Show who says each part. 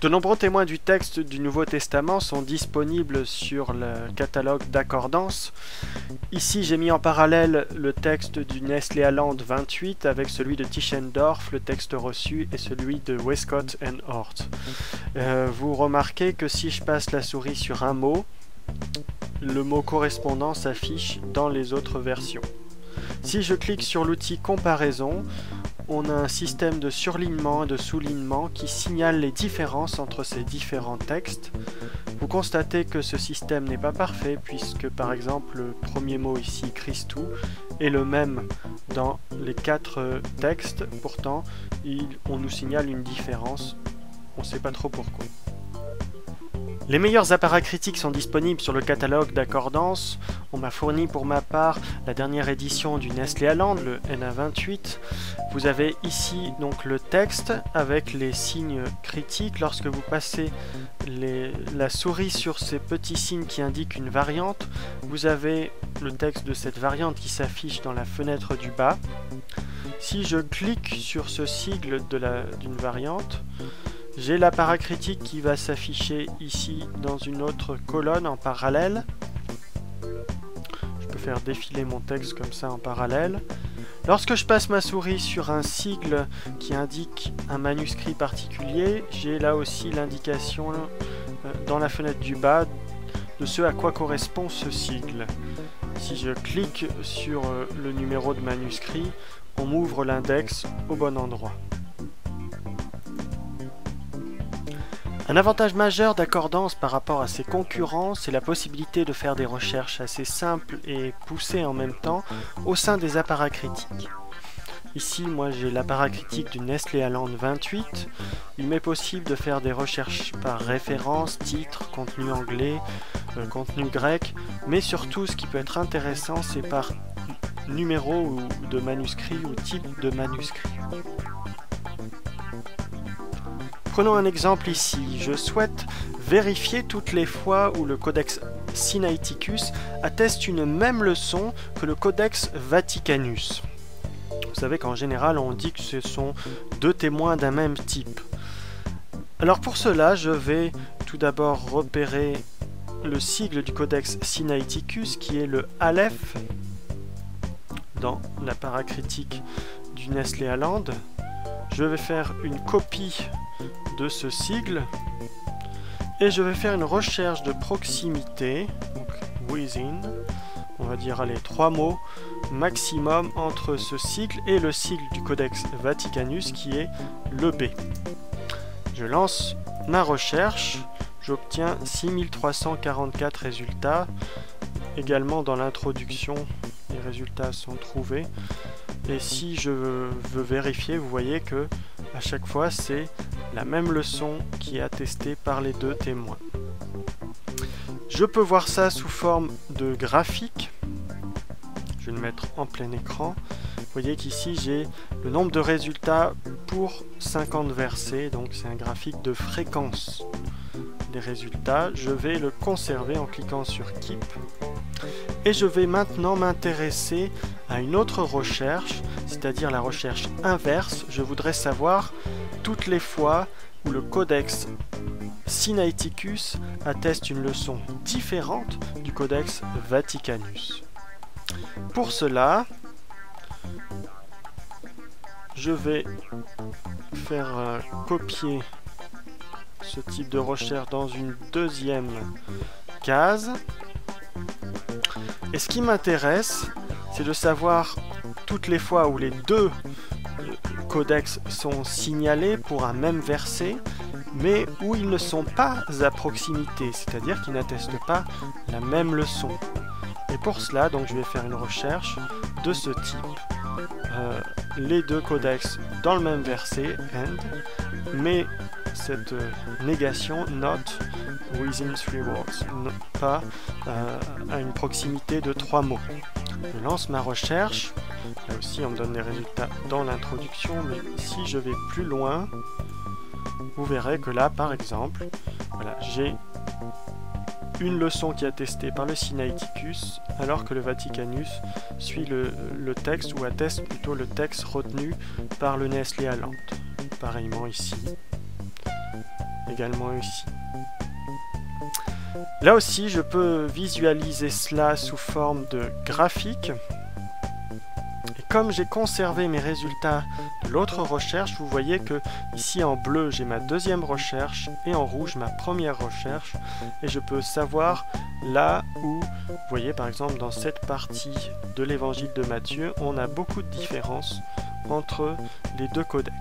Speaker 1: De nombreux témoins du texte du Nouveau Testament sont disponibles sur le catalogue d'accordance. Ici, j'ai mis en parallèle le texte du Nestlé Aland 28 avec celui de Tischendorf, le texte reçu, et celui de Westcott and Hort. Vous remarquez que si je passe la souris sur un mot, le mot correspondant s'affiche dans les autres versions. Si je clique sur l'outil comparaison, on a un système de surlignement et de soulignement qui signale les différences entre ces différents textes. Vous constatez que ce système n'est pas parfait puisque par exemple le premier mot ici, Christou, est le même dans les 4 textes. Pourtant, on nous signale une différence. On ne sait pas trop pourquoi. Les meilleurs apparats critiques sont disponibles sur le catalogue d'accordance. On m'a fourni pour ma part la dernière édition du Nestlé Aland, le NA28. Vous avez ici donc le texte avec les signes critiques. Lorsque vous passez la souris sur ces petits signes qui indiquent une variante, vous avez le texte de cette variante qui s'affiche dans la fenêtre du bas. Si je clique sur ce sigle d'une variante, j'ai l'apparat critique qui va s'afficher ici dans une autre colonne en parallèle. Je peux faire défiler mon texte comme ça en parallèle. Lorsque je passe ma souris sur un sigle qui indique un manuscrit particulier, j'ai là aussi l'indication dans la fenêtre du bas de ce à quoi correspond ce sigle. Si je clique sur le numéro de manuscrit, on m'ouvre l'index au bon endroit. Un avantage majeur d'accordance par rapport à ses concurrents, c'est la possibilité de faire des recherches assez simples et poussées en même temps au sein des apparats critiques. Ici, moi j'ai l'apparat critique du Nestlé Aland 28. Il m'est possible de faire des recherches par référence, titre, contenu anglais, contenu grec, mais surtout ce qui peut être intéressant, c'est par numéro de manuscrit ou type de manuscrit. Prenons un exemple ici. Je souhaite vérifier toutes les fois où le Codex Sinaiticus atteste une même leçon que le Codex Vaticanus. Vous savez qu'en général, on dit que ce sont 2 témoins d'un même type. Alors pour cela, je vais tout d'abord repérer le sigle du Codex Sinaiticus qui est le Aleph dans l'apparat critique du Nestlé Aland. Je vais faire une copie de ce sigle et je vais faire une recherche de proximité, donc within, on va dire allez 3 mots maximum entre ce sigle et le sigle du Codex Vaticanus qui est le B. Je lance ma recherche, j'obtiens 6344 résultats. Également dans l'introduction, les résultats sont trouvés. Et si je veux vérifier, vous voyez que à chaque fois c'est la même leçon qui est attestée par les 2 témoins. Je peux voir ça sous forme de graphique. Je vais le mettre en plein écran. Vous voyez qu'ici j'ai le nombre de résultats pour 50 versets, donc c'est un graphique de fréquence des résultats. Je vais le conserver en cliquant sur Keep. Et je vais maintenant m'intéresser à une autre recherche, c'est-à-dire la recherche inverse. Je voudrais savoir toutes les fois où le Codex Sinaiticus atteste une leçon différente du Codex Vaticanus. Pour cela, je vais faire copier ce type de recherche dans une deuxième case. Et ce qui m'intéresse, c'est de savoir toutes les fois où les 2 codex sont signalés pour un même verset, mais où ils ne sont pas à proximité, c'est-à-dire qu'ils n'attestent pas la même leçon. Et pour cela, donc, je vais faire une recherche de ce type. Les 2 codex dans le même verset, and, mais cette négation, not within 3 words, pas à une proximité de 3 mots. Je lance ma recherche. Là aussi, on me donne les résultats dans l'introduction, mais si je vais plus loin, vous verrez que là, par exemple, voilà, j'ai une leçon qui est attestée par le Sinaiticus, alors que le Vaticanus suit le texte, ou atteste plutôt le texte retenu par le Nestlé Aland. Pareillement ici. également ici. Là aussi, je peux visualiser cela sous forme de graphique. Et comme j'ai conservé mes résultats de l'autre recherche, vous voyez que ici en bleu, j'ai ma deuxième recherche et en rouge, ma première recherche. Et je peux savoir là où, vous voyez par exemple dans cette partie de l'évangile de Matthieu, on a beaucoup de différences entre les deux codex.